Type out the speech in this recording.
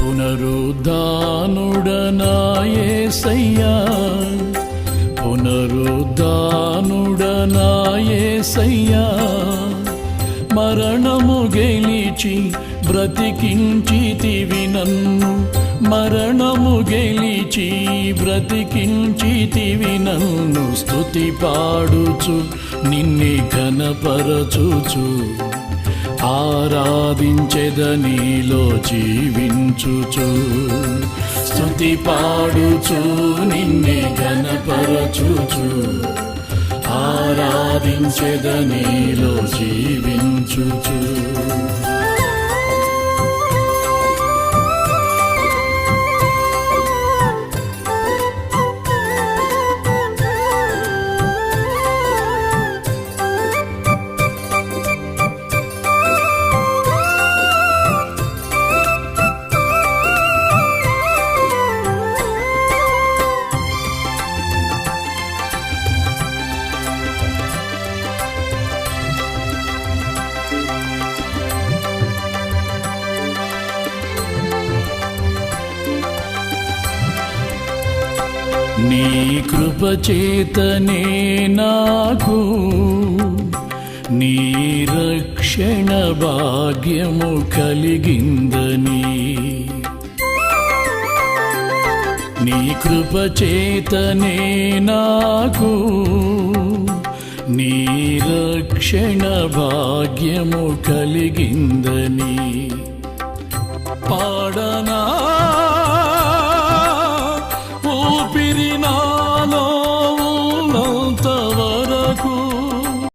పునరుద్ధానుడనా యేసయ్యా, పునరుద్ధానుడనా యేసయ్యా, మరణము గెలిచి బ్రతికించితివి నన్ను, మరణము గెలిచి బ్రతికించితివి నన్ను. స్తుతి పాడుచు నిన్నే ఘనపరచుచు, ఆరాధించెదనీలో జీవించుచు. స్తుతి పాడుచు నిన్నే ఘనపరచుచు, ఆరాధించెదనీలో జీవించుచు. నీ కృపచేతనే నాకు నీ రక్షణ భాగ్యము కలిగిందని, నీ కృపచేతనే నాకు నీ రక్షణ భాగ్యము కలిగిందని. పాడనా ఊపిరి నా